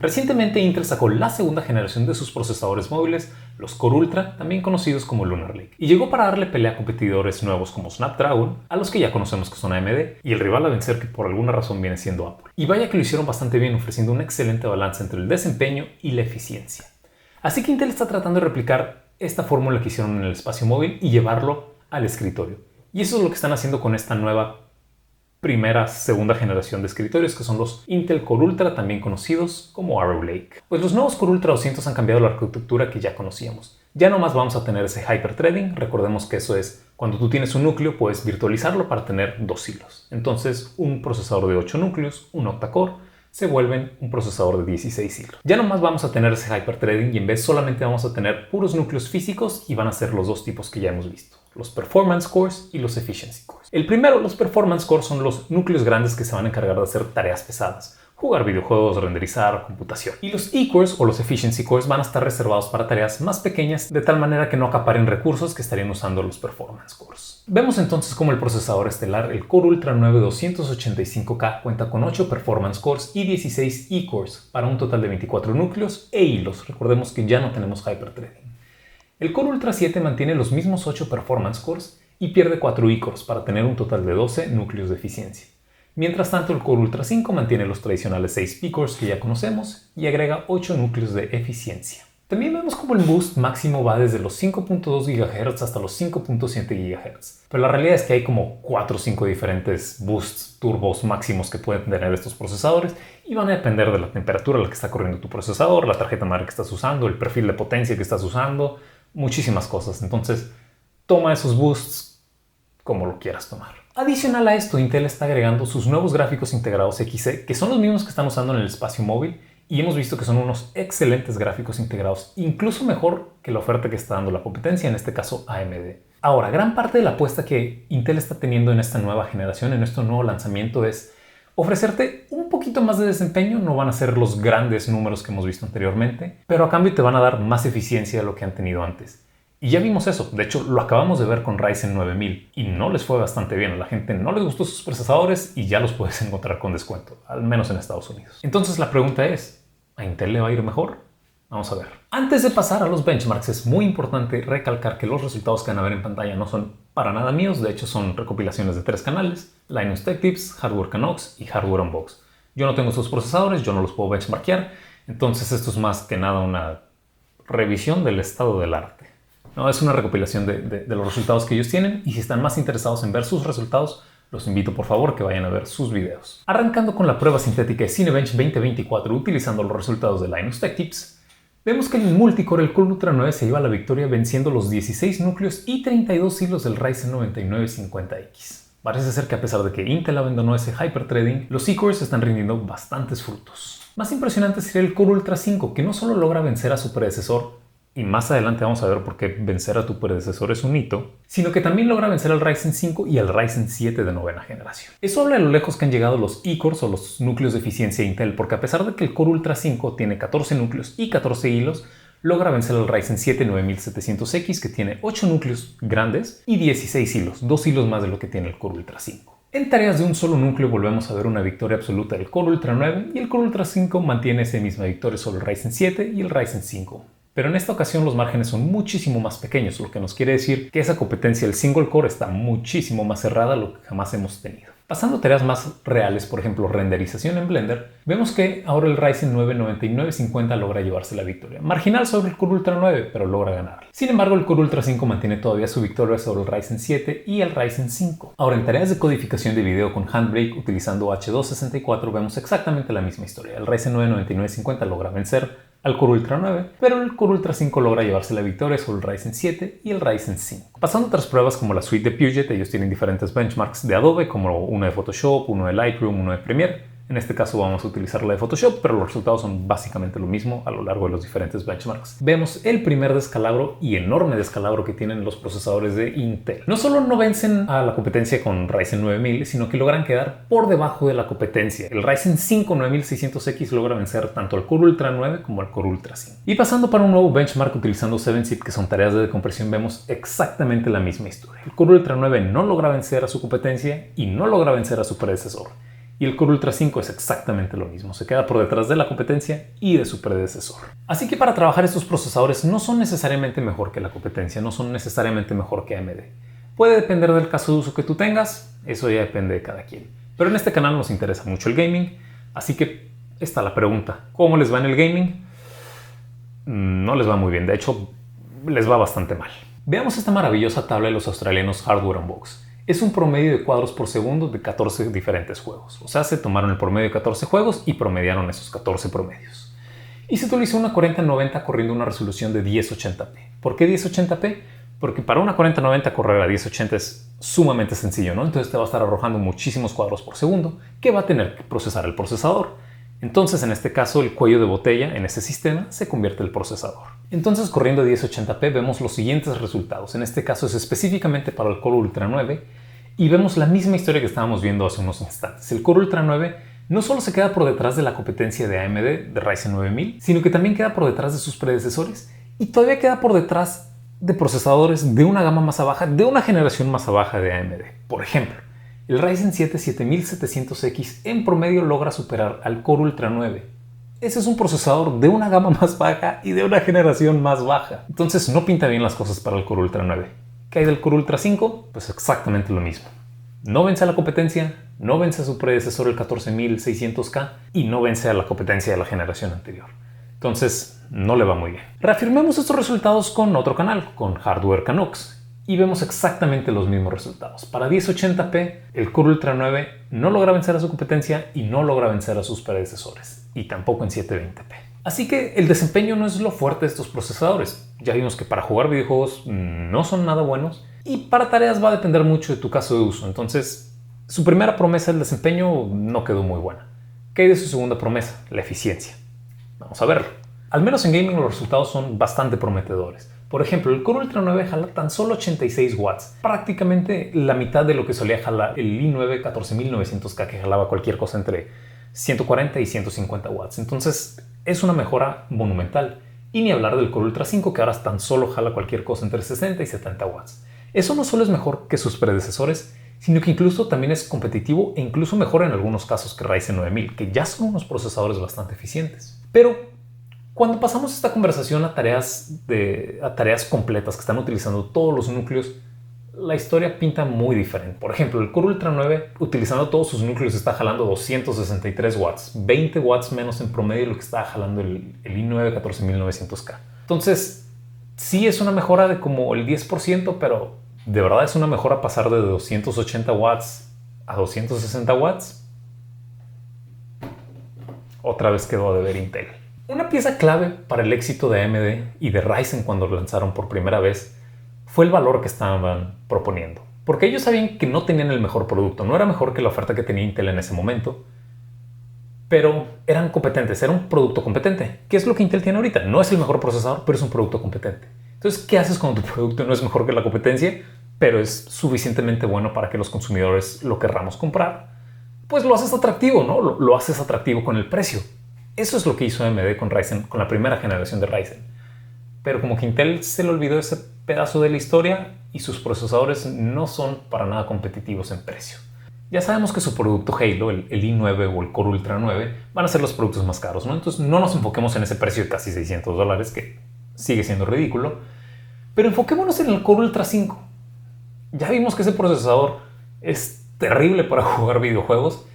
Recientemente Intel sacó la segunda generación de sus procesadores móviles, los Core Ultra, también conocidos como Lunar Lake, y llegó para darle pelea a competidores nuevos como Snapdragon, a los que ya conocemos que son AMD, y el rival a vencer que por alguna razón viene siendo Apple. Y vaya que lo hicieron bastante bien, ofreciendo una excelente balanza entre el desempeño y la eficiencia. Así que Intel está tratando de replicar esta fórmula que hicieron en el espacio móvil y llevarlo al escritorio. Y eso es lo que están haciendo con esta nueva segunda generación de escritorios, que son los Intel Core Ultra, también conocidos como Arrow Lake. Pues los nuevos Core Ultra 200 han cambiado la arquitectura que ya conocíamos. Ya no más vamos a tener ese hyperthreading. Recordemos que eso es cuando tú tienes un núcleo, puedes virtualizarlo para tener dos hilos. Entonces, un procesador de 8 núcleos, un octa-core, se vuelven un procesador de 16 hilos. Ya no más vamos a tener ese hyperthreading y en vez solamente vamos a tener puros núcleos físicos y van a ser los dos tipos que ya hemos visto: los Performance Cores y los Efficiency Cores. El primero, los Performance Cores, son los núcleos grandes que se van a encargar de hacer tareas pesadas: jugar videojuegos, renderizar, computación. Y los E-Cores o los Efficiency Cores van a estar reservados para tareas más pequeñas, de tal manera que no acaparen recursos que estarían usando los Performance Cores. Vemos entonces cómo el procesador estelar, el Core Ultra 9 285K, cuenta con 8 Performance Cores y 16 E-Cores para un total de 24 núcleos e hilos. Recordemos que ya no tenemos hyperthreading. El Core Ultra 7 mantiene los mismos 8 Performance Cores y pierde 4 E-Cores para tener un total de 12 núcleos de eficiencia. Mientras tanto, el Core Ultra 5 mantiene los tradicionales 6 P-Cores que ya conocemos y agrega 8 núcleos de eficiencia. También vemos como el boost máximo va desde los 5.2 GHz hasta los 5.7 GHz. Pero la realidad es que hay como 4 o 5 diferentes boosts turbos máximos que pueden tener estos procesadores y van a depender de la temperatura a la que está corriendo tu procesador, la tarjeta madre que estás usando, el perfil de potencia que estás usando, muchísimas cosas. Entonces, toma esos boosts como lo quieras tomar. Adicional a esto, Intel está agregando sus nuevos gráficos integrados XE, que son los mismos que están usando en el espacio móvil, y hemos visto que son unos excelentes gráficos integrados, incluso mejor que la oferta que está dando la competencia, en este caso AMD. Ahora, gran parte de la apuesta que Intel está teniendo en esta nueva generación, en este nuevo lanzamiento, es ofrecerte un poquito más de desempeño. No van a ser los grandes números que hemos visto anteriormente, pero a cambio te van a dar más eficiencia de lo que han tenido antes. Y ya vimos eso. De hecho, lo acabamos de ver con Ryzen 9000 y no les fue bastante bien. A la gente no les gustó sus procesadores y ya los puedes encontrar con descuento, al menos en Estados Unidos. Entonces la pregunta es, ¿a Intel le va a ir mejor? Vamos a ver. Antes de pasar a los benchmarks, es muy importante recalcar que los resultados que van a ver en pantalla no son para nada míos. De hecho, son recopilaciones de 3 canales: Linus Tech Tips, Hardware Canucks y Hardware Unbox. Yo no tengo estos procesadores, yo no los puedo benchmarkear. Entonces esto es más que nada una revisión del estado del arte. No, es una recopilación de los resultados que ellos tienen, y si están más interesados en ver sus resultados, los invito por favor que vayan a ver sus videos. Arrancando con la prueba sintética de Cinebench 2024 utilizando los resultados de Linus Tech Tips, vemos que en el multicore el Core Ultra 9 se lleva la victoria venciendo los 16 núcleos y 32 hilos del Ryzen 9950X. Parece ser que a pesar de que Intel abandonó ese hyperthreading, los E-Cores están rindiendo bastantes frutos. Más impresionante sería el Core Ultra 5, que no solo logra vencer a su predecesor, y más adelante vamos a ver por qué vencer a tu predecesor es un hito, sino que también logra vencer al Ryzen 5 y al Ryzen 7 de novena generación. Eso habla de lo lejos que han llegado los E-Cores o los núcleos de eficiencia de Intel, porque a pesar de que el Core Ultra 5 tiene 14 núcleos y 14 hilos, logra vencer al Ryzen 7 9700X, que tiene 8 núcleos grandes y 16 hilos, 2 hilos más de lo que tiene el Core Ultra 5. En tareas de un solo núcleo volvemos a ver una victoria absoluta del Core Ultra 9, y el Core Ultra 5 mantiene esa misma victoria sobre el Ryzen 7 y el Ryzen 5. Pero en esta ocasión los márgenes son muchísimo más pequeños, lo que nos quiere decir que esa competencia del single core está muchísimo más cerrada de lo que jamás hemos tenido. Pasando a tareas más reales, por ejemplo renderización en Blender, vemos que ahora el Ryzen 9 9950 logra llevarse la victoria. Marginal sobre el Core Ultra 9, pero logra ganar. Sin embargo, el Core Ultra 5 mantiene todavía su victoria sobre el Ryzen 7 y el Ryzen 5. Ahora, en tareas de codificación de video con Handbrake utilizando H264 vemos exactamente la misma historia. El Ryzen 9 9950 logra vencer al Core Ultra 9, pero el Core Ultra 5 logra llevarse la victoria sobre el Ryzen 7 y el Ryzen 5. Pasando a otras pruebas como la suite de Puget, ellos tienen diferentes benchmarks de Adobe, como uno de Photoshop, uno de Lightroom, uno de Premiere. En este caso vamos a utilizar la de Photoshop, pero los resultados son básicamente lo mismo a lo largo de los diferentes benchmarks. Vemos el primer descalabro y enorme descalabro que tienen los procesadores de Intel. No solo no vencen a la competencia con Ryzen 9000, sino que logran quedar por debajo de la competencia. El Ryzen 5 9600X logra vencer tanto al Core Ultra 9 como al Core Ultra 5. Y pasando para un nuevo benchmark utilizando 7-Zip, que son tareas de decompresión, vemos exactamente la misma historia. El Core Ultra 9 no logra vencer a su competencia y no logra vencer a su predecesor. Y el Core Ultra 5 es exactamente lo mismo, se queda por detrás de la competencia y de su predecesor. Así que para trabajar estos procesadores no son necesariamente mejor que la competencia, no son necesariamente mejor que AMD. Puede depender del caso de uso que tú tengas, eso ya depende de cada quien. Pero en este canal nos interesa mucho el gaming, así que está la pregunta, ¿cómo les va en el gaming? No les va muy bien, de hecho les va bastante mal. Veamos esta maravillosa tabla de los australianos Hardware Unbox. Es un promedio de cuadros por segundo de 14 diferentes juegos. O sea, se tomaron el promedio de 14 juegos y promediaron esos 14 promedios. Y se utilizó una 4090 corriendo una resolución de 1080p. ¿Por qué 1080p? Porque para una 4090 correr a 1080 es sumamente sencillo, ¿no? Entonces te va a estar arrojando muchísimos cuadros por segundo que va a tener que procesar el procesador. Entonces, en este caso, el cuello de botella en ese sistema se convierte en el procesador. Entonces, corriendo a 1080p vemos los siguientes resultados. En este caso es específicamente para el Core Ultra 9 y vemos la misma historia que estábamos viendo hace unos instantes. El Core Ultra 9 no solo se queda por detrás de la competencia de AMD, de Ryzen 9000, sino que también queda por detrás de sus predecesores y todavía queda por detrás de procesadores de una gama más baja, de una generación más baja de AMD. Por ejemplo, el Ryzen 7 7700X en promedio logra superar al Core Ultra 9. Ese es un procesador de una gama más baja y de una generación más baja. Entonces no pinta bien las cosas para el Core Ultra 9. ¿Qué hay del Core Ultra 5? Pues exactamente lo mismo. No vence a la competencia, no vence a su predecesor el 14600K y no vence a la competencia de la generación anterior. Entonces no le va muy bien. Reafirmemos estos resultados con otro canal, con Hardware Canucks. Y vemos exactamente los mismos resultados. Para 1080p, el Core Ultra 9 no logra vencer a su competencia y no logra vencer a sus predecesores. Y tampoco en 720p. Así que el desempeño no es lo fuerte de estos procesadores. Ya vimos que para jugar videojuegos no son nada buenos. Y para tareas va a depender mucho de tu caso de uso. Entonces, su primera promesa del desempeño no quedó muy buena. ¿Qué hay de su segunda promesa? La eficiencia. Vamos a verlo. Al menos en gaming los resultados son bastante prometedores. Por ejemplo, el Core Ultra 9 jala tan solo 86 watts, prácticamente la mitad de lo que solía jalar el i9 14900K, que jalaba cualquier cosa entre 140 y 150 watts. Entonces es una mejora monumental. Y ni hablar del Core Ultra 5, que ahora tan solo jala cualquier cosa entre 60 y 70 watts. Eso no solo es mejor que sus predecesores, sino que incluso también es competitivo e incluso mejor en algunos casos que Ryzen 9000, que ya son unos procesadores bastante eficientes. Pero cuando pasamos esta conversación a tareas completas que están utilizando todos los núcleos, la historia pinta muy diferente. Por ejemplo, el Core Ultra 9, utilizando todos sus núcleos, está jalando 263 watts, 20 watts menos en promedio de lo que estaba jalando el i9 14900K. Entonces, sí es una mejora de como el 10%, pero ¿de verdad es una mejora pasar de 280 watts a 260 watts? Otra vez quedó a deber Intel. Una pieza clave para el éxito de AMD y de Ryzen cuando lo lanzaron por primera vez fue el valor que estaban proponiendo. Porque ellos sabían que no tenían el mejor producto, no era mejor que la oferta que tenía Intel en ese momento, pero eran competentes, era un producto competente. ¿Qué es lo que Intel tiene ahorita? No es el mejor procesador, pero es un producto competente. Entonces, ¿qué haces cuando tu producto no es mejor que la competencia, pero es suficientemente bueno para que los consumidores lo querramos comprar? Pues lo haces atractivo, ¿no? Lo haces atractivo con el precio. Eso es lo que hizo AMD con Ryzen, con la primera generación de Ryzen. Pero como que Intel se le olvidó ese pedazo de la historia y sus procesadores no son para nada competitivos en precio. Ya sabemos que su producto Halo, el i9 o el Core Ultra 9, van a ser los productos más caros, ¿no? Entonces no nos enfoquemos en ese precio de casi $600, que sigue siendo ridículo, pero enfoquémonos en el Core Ultra 5. Ya vimos que ese procesador es terrible para jugar videojuegos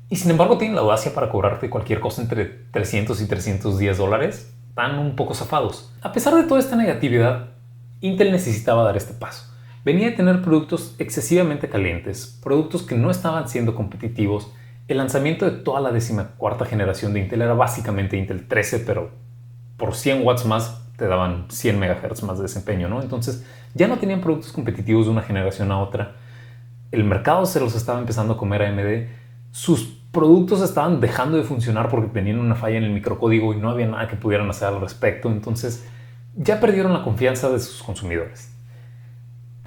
y sin embargo tienen la audacia para cobrarte cualquier cosa entre 300 y $310. Están un poco zafados. A pesar de toda esta negatividad, Intel necesitaba dar este paso. Venía de tener productos excesivamente calientes, productos que no estaban siendo competitivos. El lanzamiento de toda la 14ª generación de Intel era básicamente Intel 13, pero por 100 watts más te daban 100 MHz más de desempeño, ¿no? Entonces ya no tenían productos competitivos de una generación a otra. El mercado se los estaba empezando a comer a AMD. Sus productos estaban dejando de funcionar porque tenían una falla en el microcódigo y no había nada que pudieran hacer al respecto. Entonces ya perdieron la confianza de sus consumidores.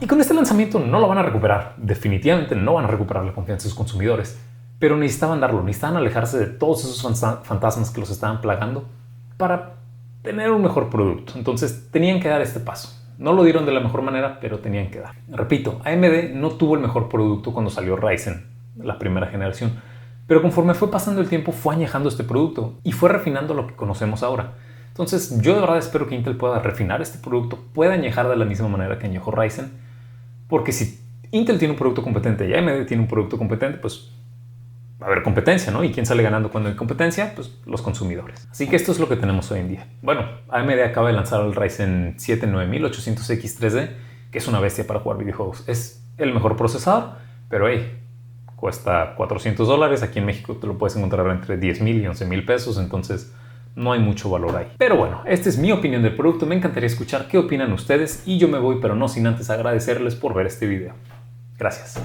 Y con este lanzamiento no lo van a recuperar. Definitivamente no van a recuperar la confianza de sus consumidores. Pero necesitaban darlo, necesitaban alejarse de todos esos fantasmas que los estaban plagando para tener un mejor producto. Entonces tenían que dar este paso. No lo dieron de la mejor manera, pero tenían que dar. Repito, AMD no tuvo el mejor producto cuando salió Ryzen, la primera generación. Pero conforme fue pasando el tiempo fue añejando este producto y fue refinando lo que conocemos ahora. Entonces yo de verdad espero que Intel pueda refinar este producto, pueda añejar de la misma manera que añejó Ryzen, porque si Intel tiene un producto competente y AMD tiene un producto competente, pues va a haber competencia, ¿no? ¿Y quién sale ganando cuando hay competencia? Pues los consumidores. Así que esto es lo que tenemos hoy en día. Bueno, AMD acaba de lanzar el Ryzen 7 9800X 3D, que es una bestia para jugar videojuegos. Es el mejor procesador, pero hey, cuesta $400. Aquí en México te lo puedes encontrar entre 10,000 y 11,000 pesos, entonces no hay mucho valor ahí. Pero bueno, esta es mi opinión del producto. Me encantaría escuchar qué opinan ustedes y yo me voy, pero no sin antes agradecerles por ver este video. Gracias.